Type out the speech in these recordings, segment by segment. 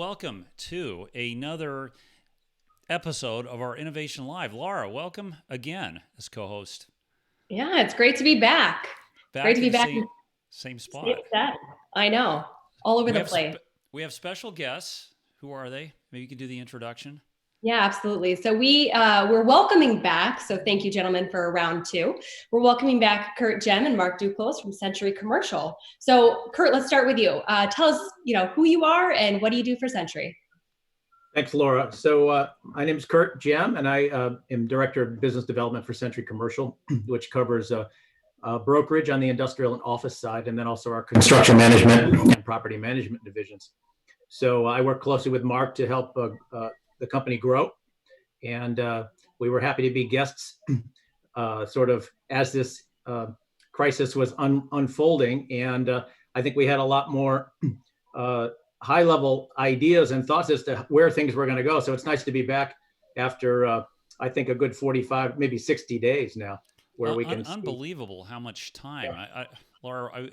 welcome to another episode of our Innovation Live. Laura, welcome again as co-host. Yeah, it's great to be back. Great to be back. Same spot. I know, all over the place. We have special guests. Who are they? Maybe you can do the introduction. Yeah, absolutely. So we're welcoming back. So thank you, gentlemen, for round two. We're welcoming back Curt Gemme and Marc Duclos from Sentry Commercial. So Curt, let's start with you. Tell us, who you are and what do you do for Sentry? Thanks, Laura. So my name is Curt Gemme, and I am Director of Business Development for Sentry Commercial, which covers brokerage on the industrial and office side, and then also our construction management and property management divisions. So I work closely with Marc to help the company grow, and we were happy to be guests sort of as this crisis was unfolding, and I think we had a lot more high-level ideas and thoughts as to where things were going to go. So it's nice to be back after, I think, a good 45, maybe 60 days now, where we can unbelievable how much time. Laura,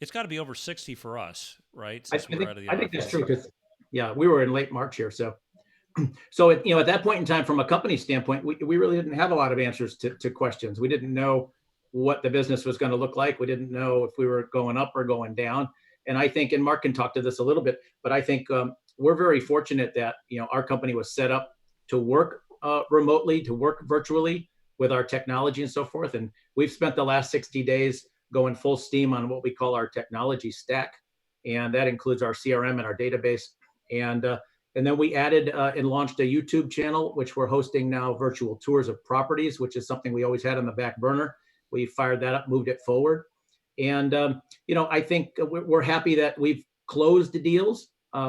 it's got to be over 60 for us, right? I think that's true, because, yeah, we were in late March here. So at that point in time, from a company standpoint, we really didn't have a lot of answers to questions. We didn't know what the business was going to look like. We didn't know if we were going up or going down. And I think, and Marc can talk to this a little bit, but I think we're very fortunate that, our company was set up to work remotely, to work virtually with our technology and so forth. And we've spent the last 60 days going full steam on what we call our technology stack. And that includes our CRM and our database. And then we added and launched a YouTube channel, which we're hosting now, virtual tours of properties, which is something we always had on the back burner. We fired that up, moved it forward. And, I think we're happy that we've closed the deals.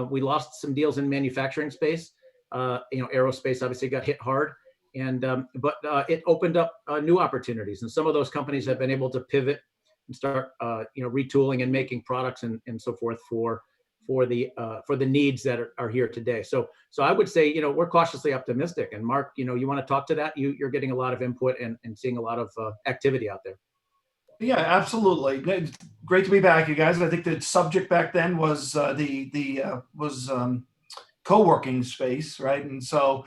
We lost some deals in manufacturing space. Aerospace obviously got hit hard, but it opened up new opportunities. And some of those companies have been able to pivot and start, retooling and making products and so forth for the needs that are here today. So I would say, we're cautiously optimistic. And Marc, you want to talk to that? You're getting a lot of input and seeing a lot of activity out there. Yeah, absolutely. Great to be back, you guys. I think the subject back then was co-working space, right? And so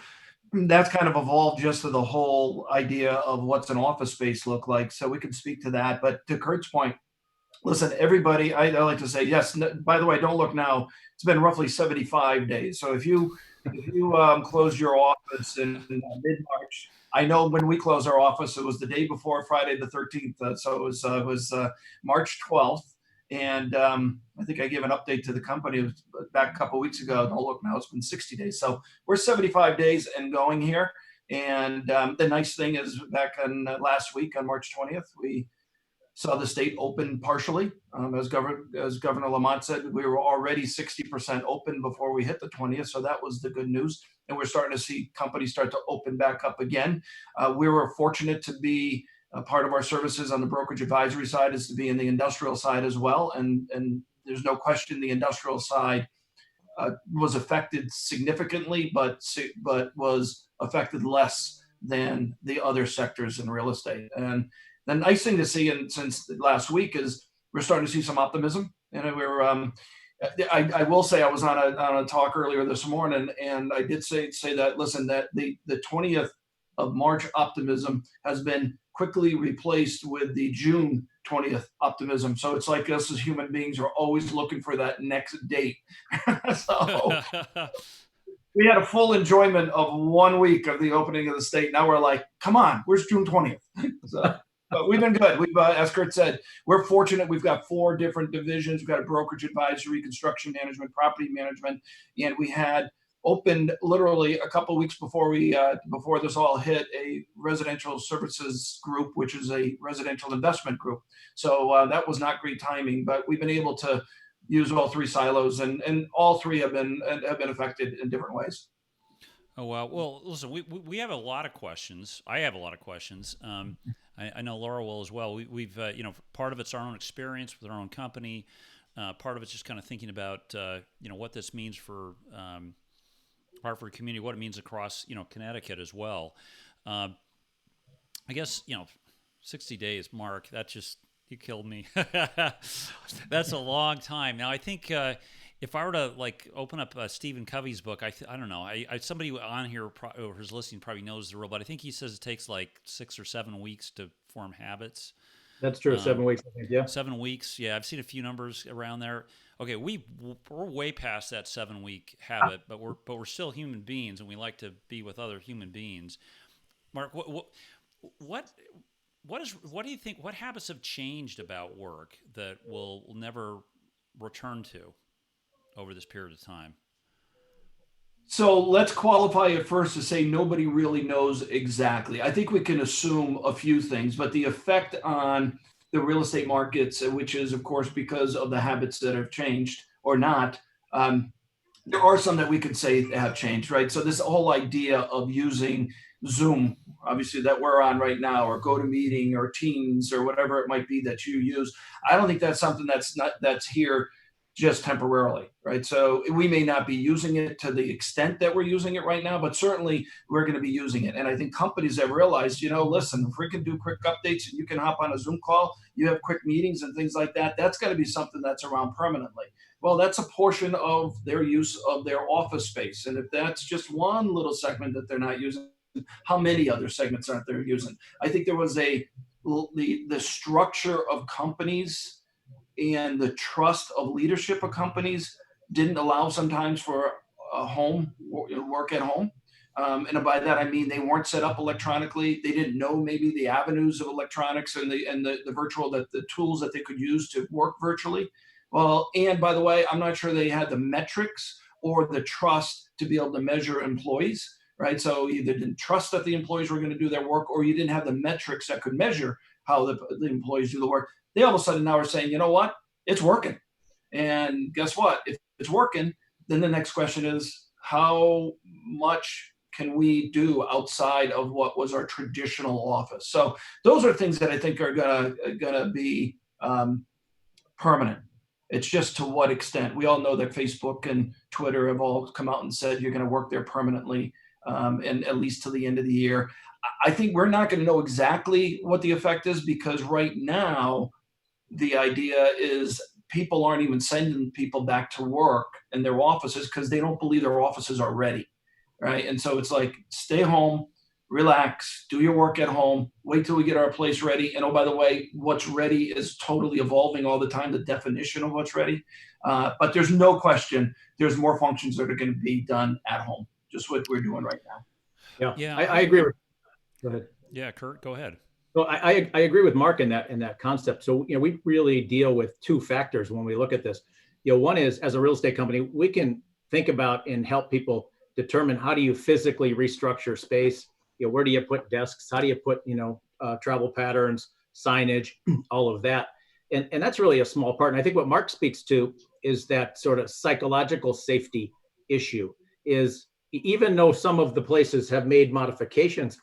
that's kind of evolved just to the whole idea of what's an office space look like. So we can speak to that. But to Curt's point, listen, everybody, I like to say, yes, by the way, don't look now. It's been roughly 75 days. So if you close your office in mid-March, I know when we closed our office, it was the day before Friday the 13th. So it was March 12th. And I think I gave an update to the company back a couple of weeks ago. Don't look now, it's been 60 days. So we're 75 days and going here. And the nice thing is back on last week on March 20th, we saw the state open partially. As Governor Lamont said, we were already 60% open before we hit the 20th. So that was the good news. And we're starting to see companies start to open back up again. We were fortunate to be part of our services on the brokerage advisory side is to be in the industrial side as well. And there's no question the industrial side was affected significantly, but was affected less than the other sectors in real estate. And the nice thing to see, and since last week, is we're starting to see some optimism. And I will say I was on a talk earlier this morning, and I did say that, listen, that the 20th of March optimism has been quickly replaced with the June 20th optimism. So it's like us as human beings are always looking for that next date. So we had a full enjoyment of 1 week of the opening of the state. Now we're like, come on, where's June 20th? So, but we've been good. We've, as Curt said, we're fortunate. We've got 4 different divisions. We've got a brokerage advisory, construction management, property management, and we had opened literally a couple of weeks before before this all hit, a residential services group, which is a residential investment group. So that was not great timing, but we've been able to use all 3 silos, and all 3 have been affected in different ways. Oh, wow. Well, listen, we have a lot of questions. I have a lot of questions. I know Laura will as well. We've part of it's our own experience with our own company. Part of it's just kind of thinking about, what this means for Hartford community, what it means across, Connecticut as well. I guess, 60 days, Marc, you killed me. That's a long time. Now, I think, if I were to like open up Stephen Covey's book, I don't know. Somebody on here or who's listening probably knows the rule, but I think he says it takes like 6 or 7 weeks to form habits. That's true. 7 weeks, I think. Yeah. 7 weeks. Yeah, I've seen a few numbers around there. Okay, we're way past that 7-week habit, but we're still human beings, and we like to be with other human beings. Mark, what do you think? What habits have changed about work that we'll never return to over this period of time? So let's qualify it first to say nobody really knows exactly. I think we can assume a few things, but the effect on the real estate markets, which is, of course, because of the habits that have changed or not, there are some that we could say have changed, right? So this whole idea of using Zoom, obviously that we're on right now, or GoToMeeting or Teams or whatever it might be that you use, I don't think that's something that's here just temporarily, right? So we may not be using it to the extent that we're using it right now, but certainly we're going to be using it. And I think companies have realized, listen, if we can do quick updates and you can hop on a Zoom call, you have quick meetings and things like that, that's got to be something that's around permanently. Well, that's a portion of their use of their office space. And if that's just one little segment that they're not using, how many other segments aren't they using? I think there was the structure of companies and the trust of leadership of companies didn't allow sometimes for a home work at home. And by that, I mean, they weren't set up electronically. They didn't know maybe the avenues of electronics and the virtual, the tools that they could use to work virtually. Well, and by the way, I'm not sure they had the metrics or the trust to be able to measure employees, right? So you either didn't trust that the employees were going to do their work, or you didn't have the metrics that could measure how the employees do the work. They all of a sudden now are saying, you know what, it's working. And guess what? If it's working, then the next question is, how much can we do outside of what was our traditional office? So those are things that I think are gonna be permanent. It's just to what extent. We all know that Facebook and Twitter have all come out and said you're going to work there permanently, and at least till the end of the year. I think we're not going to know exactly what the effect is, because right now the idea is people aren't even sending people back to work in their offices because they don't believe their offices are ready, right? And so it's like, stay home, relax, do your work at home, wait till we get our place ready. And oh, by the way, what's ready is totally evolving all the time, the definition of what's ready. But there's no question there's more functions that are going to be done at home, just what we're doing right now. Yeah. I agree. Go ahead. Yeah, Kurt, go ahead. Well, I agree with Mark in that concept. So, we really deal with two factors when we look at this. One is, as a real estate company, we can think about and help people determine, how do you physically restructure space? Where do you put desks? How do you put, travel patterns, signage, all of that? And that's really a small part. And I think what Mark speaks to is that sort of psychological safety issue. Is, even though some of the places have made modifications,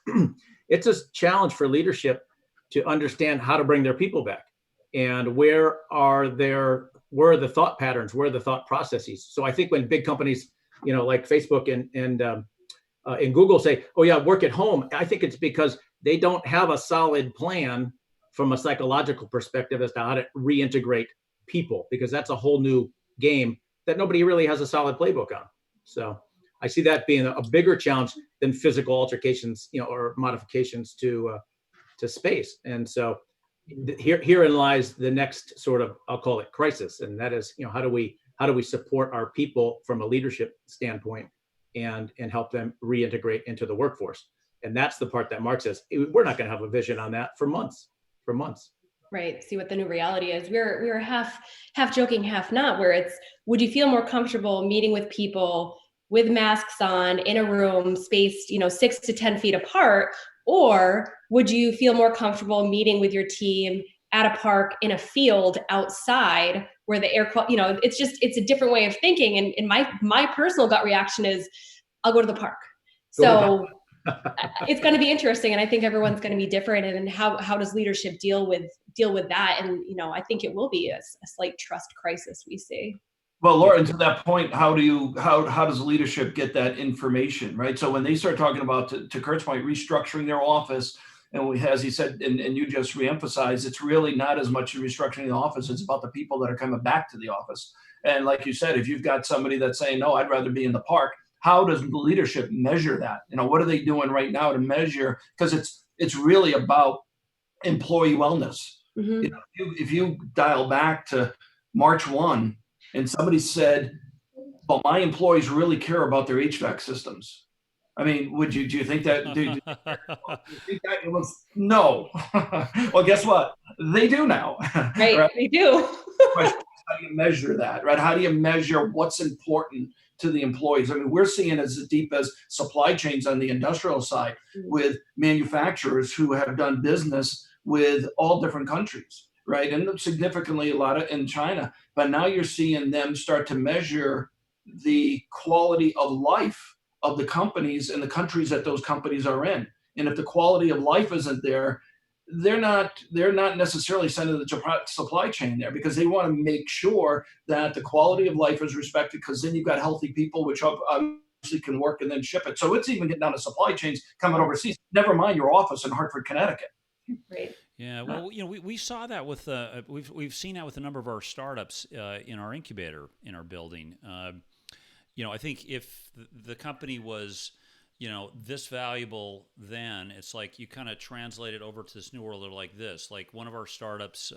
it's a challenge for leadership to understand how to bring their people back, and where are the thought patterns, where are the thought processes. So I think when big companies, like Facebook and Google say, oh yeah, work at home, I think it's because they don't have a solid plan from a psychological perspective as to how to reintegrate people, because that's a whole new game that nobody really has a solid playbook on. So I see that being a bigger challenge than physical altercations, or modifications to space. And so herein lies the next sort of, I'll call it, crisis, and that is, how do we support our people from a leadership standpoint and help them reintegrate into the workforce? And that's the part that Mark says we're not going to have a vision on that for months. Right. See what the new reality is. We were half joking, half not, where it's, would you feel more comfortable meeting with people with masks on in a room spaced, 6 to 10 feet apart? Or would you feel more comfortable meeting with your team at a park, in a field, outside, where the air quality, it's a different way of thinking. And my personal gut reaction is, I'll go to the park. So it's going to be interesting. And I think everyone's going to be different. And how does leadership deal with that? And, I think it will be a slight trust crisis we see. Well, Laura, and to that point, how does leadership get that information, right? So when they start talking about, to Kurt's point, restructuring their office, And we, as he said, and you just reemphasized, it's really not as much restructuring the office. It's about the people that are coming back to the office. And like you said, if you've got somebody that's saying, no, I'd rather be in the park, how does the leadership measure that? What are they doing right now to measure? Because it's really about employee wellness. Mm-hmm. If you dial back to March 1 and somebody said, well, my employees really care about their HVAC systems. I mean, do you think that, do you think that it was, no. Well, guess what? They do now. Right, Right? they do. How do you measure that, right? How do you measure what's important to the employees? I mean, we're seeing as deep as supply chains on the industrial side with manufacturers who have done business with all different countries, right? And significantly a lot of in China. But now you're seeing them start to measure the quality of life of the companies and the countries that those companies are in. And if the quality of life isn't there, they're not necessarily sending the supply chain there, because they want to make sure that the quality of life is respected, because then you've got healthy people, which obviously can work and then ship it. So it's even getting down to supply chains coming overseas. Never mind your office in Hartford, Connecticut. Right. Yeah, well, we saw that with we've seen that with a number of our startups in our incubator in our building. I think if the company was this valuable, then it's like you kind of translate it over to this new world like this. Like one of our startups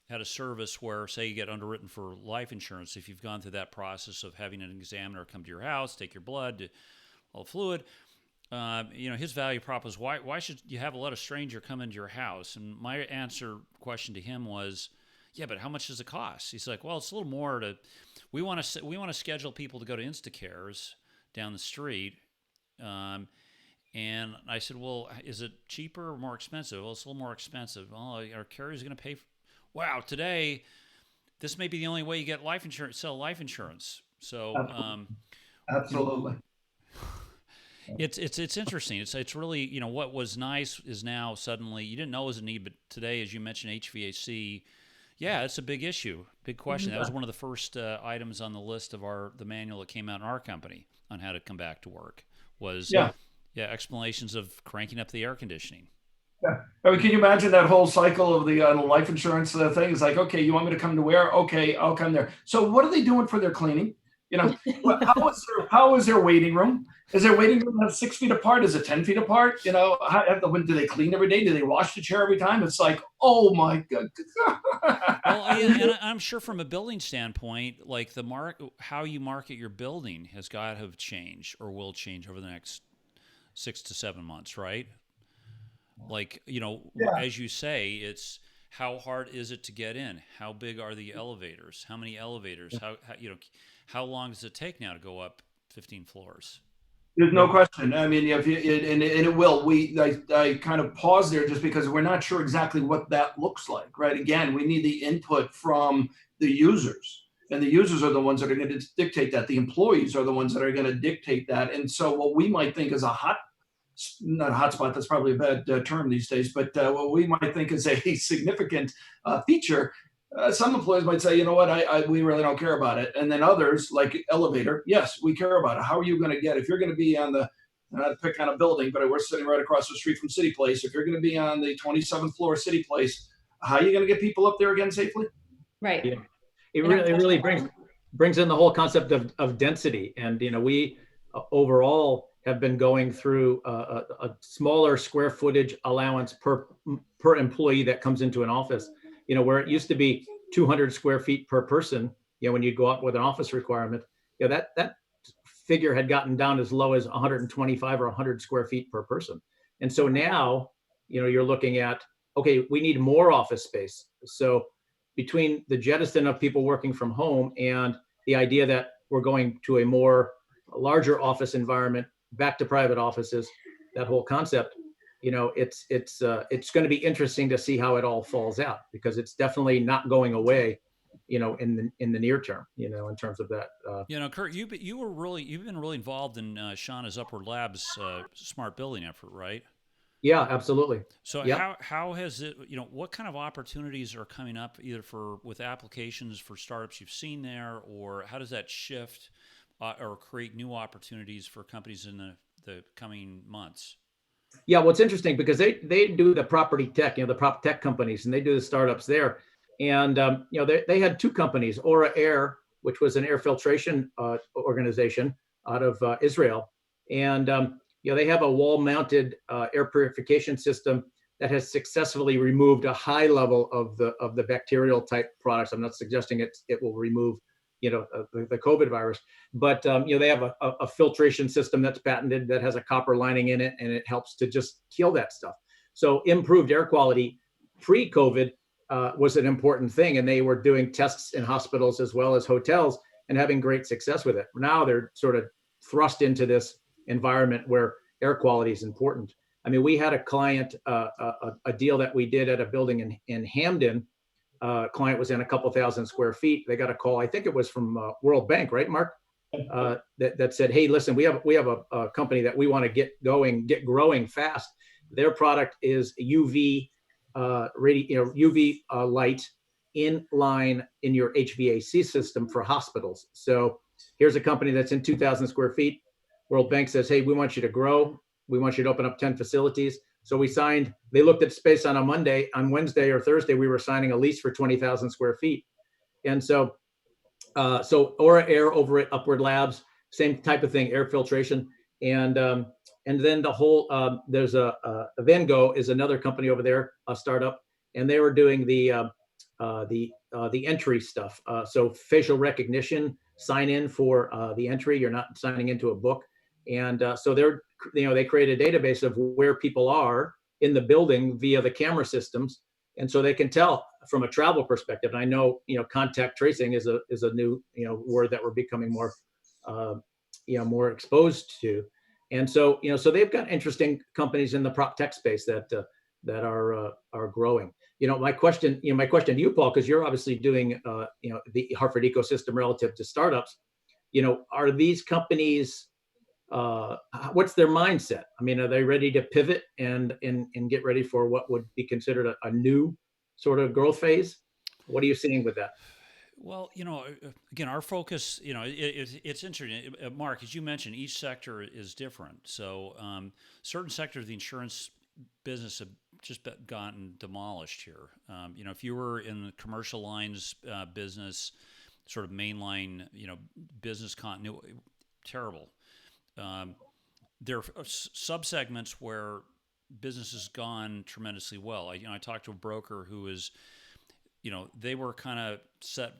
had a service where, say, you get underwritten for life insurance. If you've gone through that process of having an examiner come to your house, take your blood, all the fluid, his value prop was, why should you have let a stranger come into your house? And my question to him was, yeah, but how much does it cost? He's like, well, it's a little more we want to schedule people to go to Instacares down the street. And I said, well, is it cheaper or more expensive? Well, it's a little more expensive. Well, our carrier's going to pay. Wow, today, this may be the only way you get sell life insurance. So, absolutely. It's interesting. It's really, what was nice is now suddenly you didn't know it was a need, but today, as you mentioned, HVAC, yeah, it's a big issue, big question. That was one of the first items on the list of the manual that came out in our company on how to come back to work was explanations of cranking up the air conditioning. Yeah. I mean, can you imagine that whole cycle of the life insurance thing? It's like, okay, you want me to come to where? Okay, I'll come there. So what are they doing for their cleaning? How is their waiting room? Is their waiting room 6 feet apart? Is it 10 feet apart? When do they clean every day? Do they wash the chair every time? It's like, oh my God. Well, and I'm sure from a building standpoint, like how you market your building has got to have changed or will change over the next 6 to 7 months, right? Like, as you say, it's how hard is it to get in? How big are the elevators? How many elevators? How long does it take now to go up 15 floors? There's no question. I mean, and it will. I kind of pause there just because we're not sure exactly what that looks like, right? Again, we need the input from the users, and the users are the ones that are going to dictate that. The employees are the ones that are going to dictate that. And so what we might think is not a hotspot, that's probably a bad term these days, but what we might think is a significant feature, some employees might say, you know what, we really don't care about it. And then others, like elevator, yes, we care about it. How are you going to get, if you're going to be on the, not pick on a building, but we're sitting right across the street from City Place. If you're going to be on the 27th floor City Place, how are you going to get people up there again safely? Right. Yeah. It really brings in the whole concept of density. And, we overall have been going through a smaller square footage allowance per employee that comes into an office, where it used to be 200 square feet per person, when you go up with an office requirement, that figure had gotten down as low as 125 or 100 square feet per person. And so now, you're looking at, okay, we need more office space. So between the jettison of people working from home and the idea that we're going to a larger office environment, back to private offices, that whole concept, it's going to be interesting to see how it all falls out, because it's definitely not going away, in the near term, in terms of that. Kurt, you've been really involved in Shauna's Upward Labs smart building effort, right? Yeah, absolutely. So yep. how has it, what kind of opportunities are coming up either with applications for startups you've seen there, or how does that shift or create new opportunities for companies in the coming months? Yeah, well, it's interesting because they do the property tech, the prop tech companies, and they do the startups there. And they had two companies, Aura Air, which was an air filtration organization out of Israel, and they have a wall-mounted air purification system that has successfully removed a high level of the bacterial type products. I'm not suggesting it will remove the COVID virus, but they have a filtration system that's patented that has a copper lining in it, and it helps to just kill that stuff. So improved air quality pre-COVID was an important thing, and they were doing tests in hospitals as well as hotels and having great success with it. Now they're sort of thrust into this environment where air quality is important. I mean, we had a client, a deal that we did at a building in Hamden. Client was in a couple thousand square feet. They got a call, I think it was from World Bank, right, Mark? That said, hey, listen, we have a company that we want to get growing fast. Their product is UV UV light in line in your HVAC system for hospitals. So here's a company that's in 2,000 square feet. World Bank says, hey, we want you to grow. We want you to open up 10 facilities. So we signed, they looked at space on a Monday. On Wednesday or Thursday, we were signing a lease for 20,000 square feet. And so Aura Air over at Upward Labs, same type of thing, air filtration. And then the whole, there's Van Gogh is another company over there, a startup, and they were doing the entry stuff. So facial recognition, sign in for the entry. You're not signing into a book. And so they create a database of where people are in the building via the camera systems, and so they can tell from a travel perspective. And I know contact tracing is a new word that we're becoming more more exposed to, and so so they've got interesting companies in the prop tech space that are growing. My question to you, Paul, because you're obviously doing the Hartford ecosystem relative to startups. Are these companies? What's their mindset? I mean, are they ready to pivot and get ready for what would be considered a new sort of growth phase? What are you seeing with that? Well, again, our focus, it's interesting. Mark, as you mentioned, each sector is different. So certain sectors of the insurance business have just gotten demolished here. If you were in the commercial lines business, sort of mainline, business continuity, terrible. There are subsegments where business has gone tremendously well. I talked to a broker who was, they were kind of set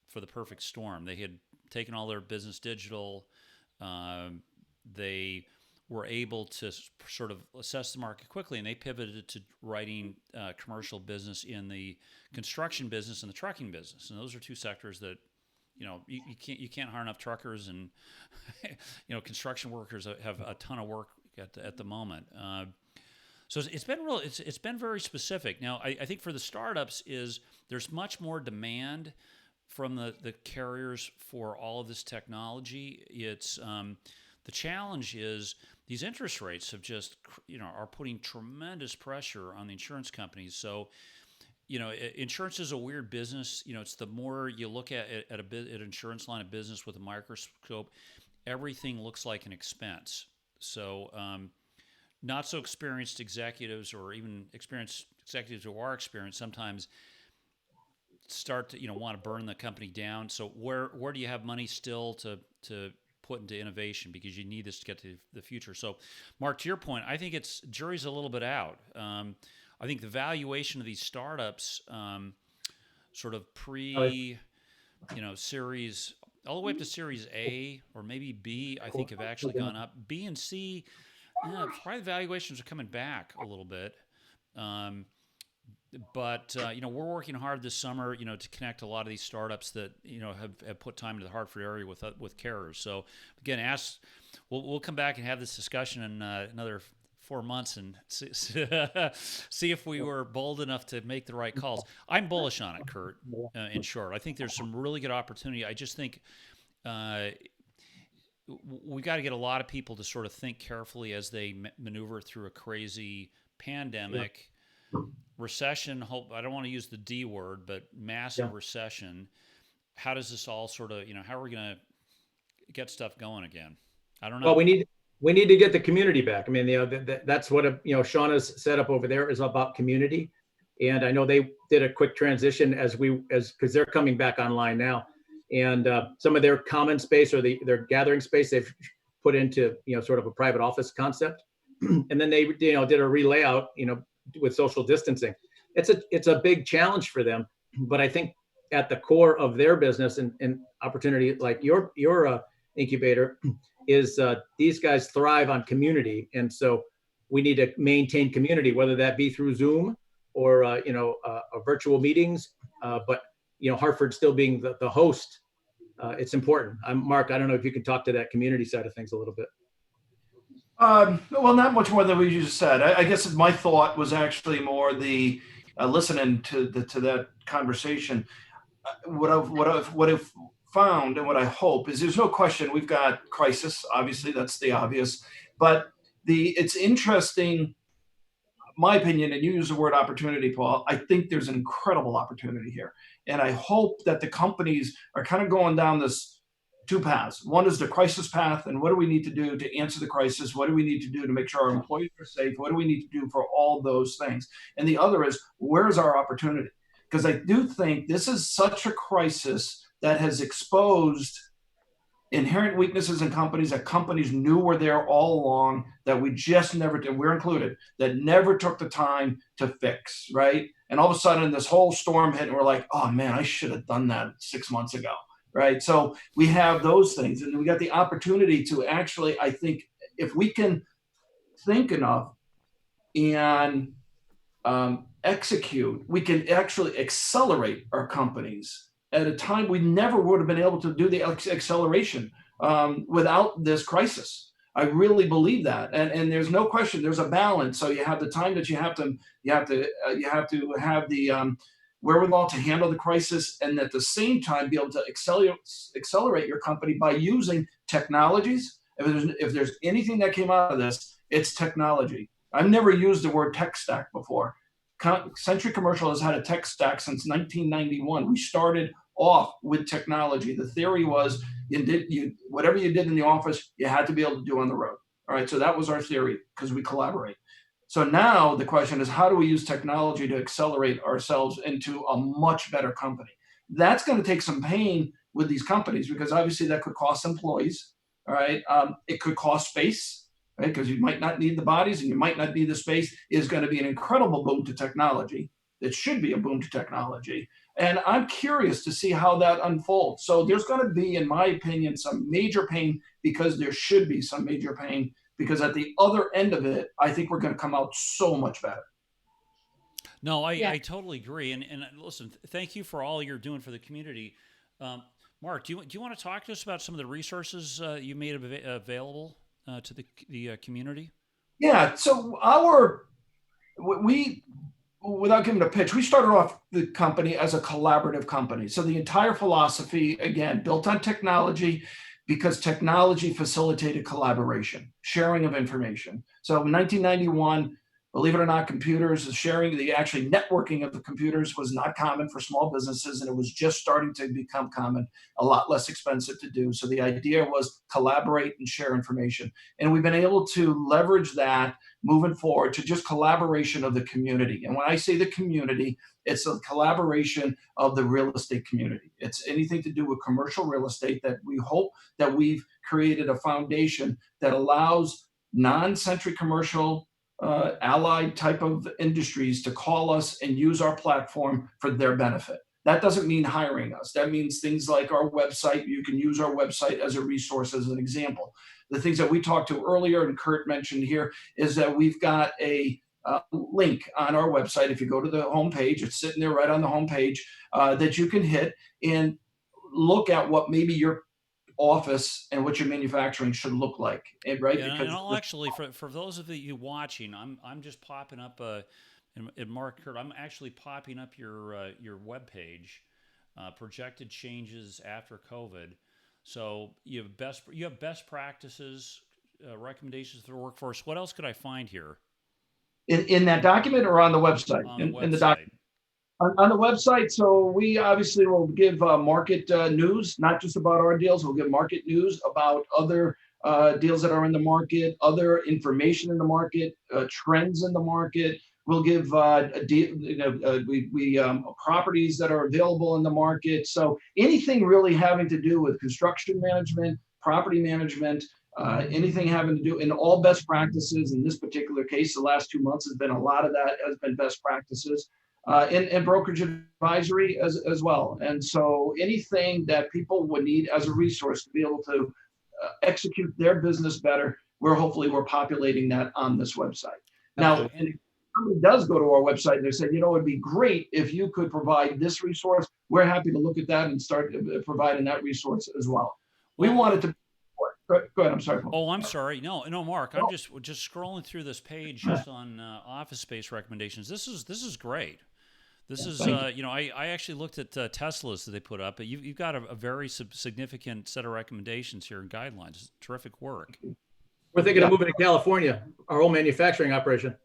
for the perfect storm. They had taken all their business digital. They were able to sort of assess the market quickly, and they pivoted to writing commercial business in the construction business and the trucking business. And those are two sectors that you can't hire enough truckers, and construction workers have a ton of work at the moment. So it's been very specific. Now I think for the startups there's much more demand from the carriers for all of this technology. It's the challenge is these interest rates have just are putting tremendous pressure on the insurance companies. So insurance is a weird business. It's the more you look at an insurance line of business with a microscope, everything looks like an expense. So not so experienced executives, or even experienced executives who are experienced, sometimes start to want to burn the company down. So where do you have money still to put into innovation, because you need this to get to the future? So Mark, to your point, I think jury's a little bit out. I think the valuation of these startups, sort of series, all the way up to Series A or maybe B, I think have actually gone up. B and C, probably the valuations are coming back a little bit. But we're working hard this summer, to connect a lot of these startups that have put time into the Hartford area with carriers. So again, we'll come back and have this discussion in another 4 months and see if we were bold enough to make the right calls. I'm bullish on it, Curt. In short, I think there's some really good opportunity. I just think we got to get a lot of people to sort of think carefully as they maneuver through a crazy pandemic, recession. I don't want to use the D word, but massive recession. How does this all sort of, how are we going to get stuff going again? I don't know. Well, we need to get the community back. I mean, that's what Shauna's setup over there is about, community. And I know they did a quick transition because they're coming back online now, and some of their common space or their gathering space they've put into sort of a private office concept, and then they did a relayout with social distancing. It's a big challenge for them, but I think at the core of their business and opportunity, like your incubator, is these guys thrive on community, and so we need to maintain community, whether that be through Zoom or virtual meetings. But Hartford still being the host, it's important. Mark, I don't know if you can talk to that community side of things a little bit. Well, not much more than what you just said. I guess my thought was actually more the listening to that conversation. What I've found and what I hope is there's no question we've got crisis. Obviously, that's the obvious, but it's interesting. My opinion, and you use the word opportunity, Paul, I think there's an incredible opportunity here. And I hope that the companies are kind of going down this two paths. One is the crisis path, and what do we need to do to answer the crisis? What do we need to do to make sure our employees are safe? What do we need to do for all those things? And the other is, where's our opportunity? Because I do think this is such a crisis that has exposed inherent weaknesses in companies that companies knew were there all along, that we just never did, we're included, that never took the time to fix, right? And all of a sudden this whole storm hit and we're like, oh man, I should have done that 6 months ago, right? So we have those things, and we got the opportunity to actually, I think, if we can think enough and execute, we can actually accelerate our companies at a time we never would have been able to do the acceleration without this crisis. I really believe that, and there's no question. There's a balance. So you have the time that you have to have the wherewithal to handle the crisis, and at the same time be able to accelerate your company by using technologies. If there's anything that came out of this, it's technology. I've never used the word tech stack before. Sentry Commercial has had a tech stack since 1991. We started off with technology. The theory was whatever you did in the office, you had to be able to do on the road. All right, so that was our theory because we collaborate. So now the question is, how do we use technology to accelerate ourselves into a much better company? That's going to take some pain with these companies because obviously that could cost employees. All right, it could cost space. Right? Because you might not need the bodies and you might not need the space. Is going to be an incredible boom to technology. It should be a boom to technology. And I'm curious to see how that unfolds. So there's going to be, in my opinion, some major pain, because there should be some major pain, because at the other end of it, I think we're going to come out so much better. No, I totally agree. And listen, thank you for all you're doing for the community. Mark, do you want to talk to us about some of the resources you made available to the community? Yeah. So we, without giving a pitch, we started off the company as a collaborative company. So the entire philosophy, again, built on technology, because technology facilitated collaboration, sharing of information. So in 1991, believe it or not, computers, actually networking of the computers was not common for small businesses, and it was just starting to become common, a lot less expensive to do. So the idea was collaborate and share information. And we've been able to leverage that moving forward to just collaboration of the community. And when I say the community, it's a collaboration of the real estate community. It's anything to do with commercial real estate that we hope that we've created a foundation that allows non-Sentry Commercial allied type of industries to call us and use our platform for their benefit. That doesn't mean hiring us. That means things like our website. You can use our website as a resource, as an example. The things that we talked to earlier and Curt mentioned here is that we've got a link on our website. If you go to the homepage, it's sitting there right on the homepage that you can hit and look at what maybe your office and what your manufacturing should look like, right? Yeah, and I'll actually, for those of you watching, I'm just popping up and Mark, Curt, I'm actually popping up your webpage, projected changes after COVID. So you have best practices, recommendations for the workforce. What else could I find here? In that document or on the website? In the document. On the website, so we obviously will give market news, not just about our deals. We'll give market news about other deals that are in the market, other information in the market, trends in the market. We'll give properties that are available in the market. So anything really having to do with construction management, property management, anything having to do in all best practices. In this particular case, the last 2 months has been a lot of that has been best practices, and brokerage advisory as well. And so anything that people would need as a resource to be able to execute their business better, we're populating that on this website. Now, and if somebody does go to our website and they say, it'd be great if you could provide this resource, we're happy to look at that and start providing that resource as well. We wanted to. Go ahead. I'm sorry, Paul. Oh, I'm sorry. No, Mark. I'm just scrolling through this page just on office space recommendations. This is great. This is I actually looked at Teslas that they put up, but you've got a very significant set of recommendations here and guidelines. It's terrific work. We're thinking of moving to California, our own manufacturing operation.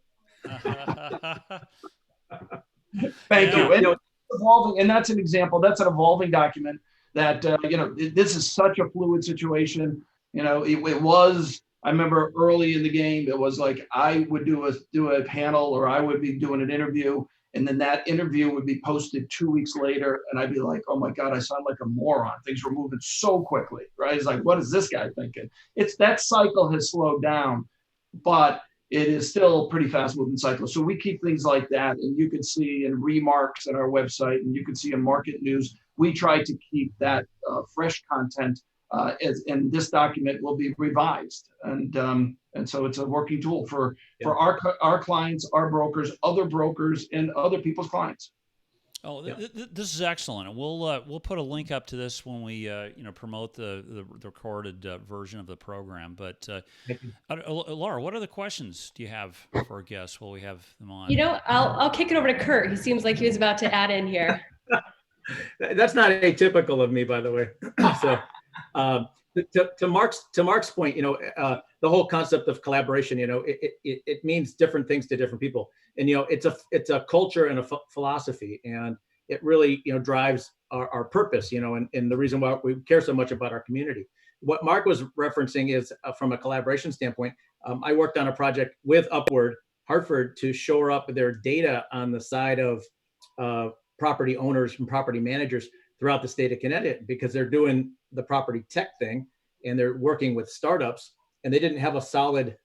Thank you. And evolving, and that's an example. That's an evolving document. That this is such a fluid situation. It was. I remember early in the game, it was like I would do a panel, or I would be doing an interview, and then that interview would be posted 2 weeks later, and I'd be like, "Oh my God, I sound like a moron." Things were moving so quickly, right? It's like, what is this guy thinking? It's that cycle has slowed down, but it is still a pretty fast moving cycle. So we keep things like that, and you can see in remarks at our website, and you can see in market news. We try to keep that fresh content, and this document will be revised, and so it's a working tool for our clients, our brokers, other brokers, and other people's clients. Oh, this is excellent, and we'll put a link up to this when we promote the recorded version of the program. But Laura, what other questions do you have for our guests while we have them on? I'll kick it over to Kurt. He seems like he was about to add in here. That's not atypical of me, by the way. So, to Mark's point, the whole concept of collaboration, it means different things to different people, and it's a culture and a philosophy, and it really drives our purpose, and the reason why we care so much about our community. What Mark was referencing is from a collaboration standpoint. I worked on a project with Upward Hartford to shore up their data on the side of property owners and property managers throughout the state of Connecticut, because they're doing the property tech thing and they're working with startups, and they didn't have a solid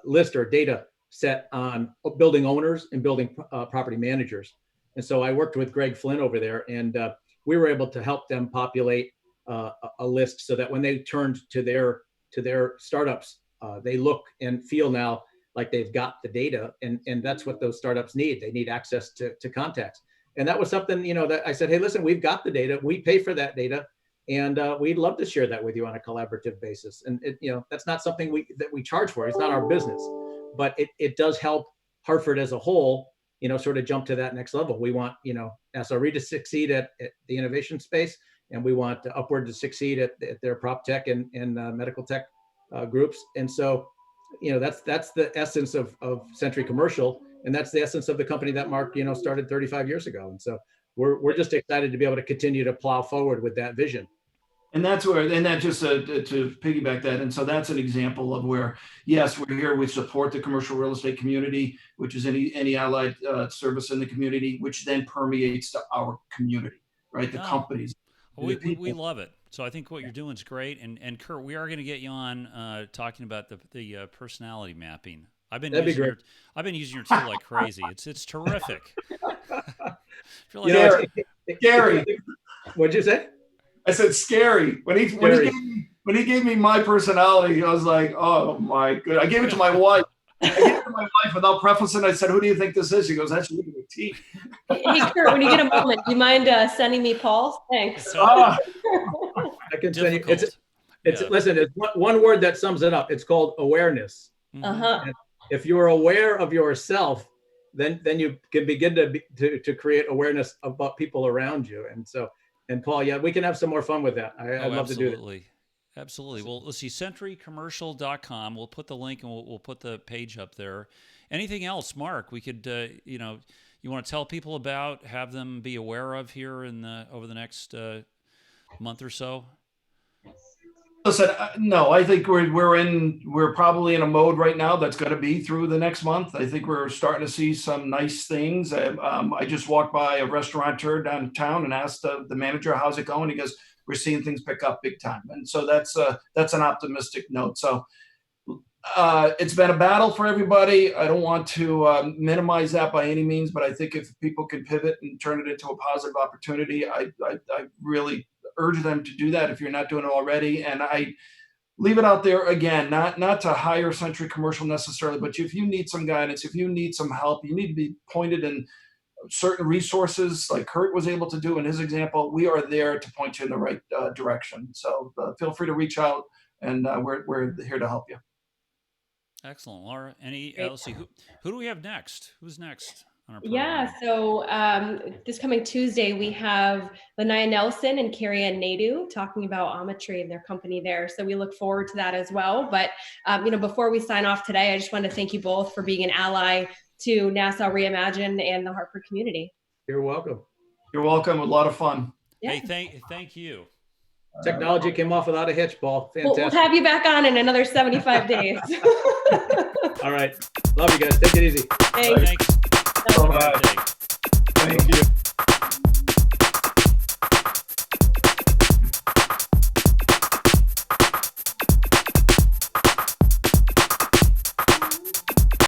list or data set on building owners and building property managers. And so I worked with Greg Flynn over there, and we were able to help them populate a list so that when they turned to their startups, they look and feel now like they've got the data, and that's what those startups need. They need access to contacts. And that was something, that I said, hey, listen, we've got the data, we pay for that data, and we'd love to share that with you on a collaborative basis. And that's not something that we charge for. It's not our business, but it does help Hartford as a whole, sort of jump to that next level. We want, NASSAU RE to succeed at the innovation space, and we want Upward to succeed at their prop tech and medical tech groups. And so, that's the essence of Sentry Commercial. And that's the essence of the company that Mark, started 35 years ago. And so we're just excited to be able to continue to plow forward with that vision. And that's where, and that just to piggyback that. And so that's an example of where, yes, we're here, we support the commercial real estate community, which is any allied service in the community, which then permeates to our community, right? The companies. We love it. So I think what you're doing is great. And Kurt, we are going to get you on talking about the personality mapping. I've been using your tool like crazy. It's terrific. Scary. What'd you say? I said scary. When he gave me my personality, I was like, oh my good. I gave it to my wife. Without prefacing. I said, who do you think this is? She goes, that's you with a T. Hey Kurt, when you get a moment, do you mind sending me Paul's? Thanks. I can send you. Listen, it's one word that sums it up. It's called awareness. Uh-huh. If you're aware of yourself, then you can begin to create awareness about people around you. And Paul, yeah, we can have some more fun with that. I'd love to do that. Absolutely. Well, let's see, sentrycommercial.com. We'll put the link and we'll put the page up there. Anything else, Mark, we could, you want to tell people about, have them be aware of here over the next month or so? Listen, no, I think we're probably in a mode right now that's going to be through the next month. I think we're starting to see some nice things. I just walked by a restaurateur downtown and asked the manager, how's it going? He goes, we're seeing things pick up big time. And so that's an optimistic note. So it's been a battle for everybody. I don't want to minimize that by any means, but I think if people can pivot and turn it into a positive opportunity, I really urge them to do that if you're not doing it already. And I leave it out there again, not to hire Sentry Commercial necessarily, but if you need some guidance, if you need some help, you need to be pointed in certain resources like Kurt was able to do in his example. We are there to point you in the right direction. So feel free to reach out, and we're here to help you. Excellent, Laura. Let's see, who do we have next? Who's next on our program? Yeah, so this coming Tuesday, we have Lanaya Nelson and Carrie Ann Nadu talking about Ometry and their company there. So we look forward to that as well. But, before we sign off today, I just want to thank you both for being an ally to NASSAU Reimagine and the Hartford community. You're welcome. You're welcome. A lot of fun. Yeah. Hey, thank you. Technology came off without a hitch, Paul. Fantastic. We'll have you back on in another 75 days. All right. Love you guys. Take it easy. Thanks. Thanks. Bye-bye.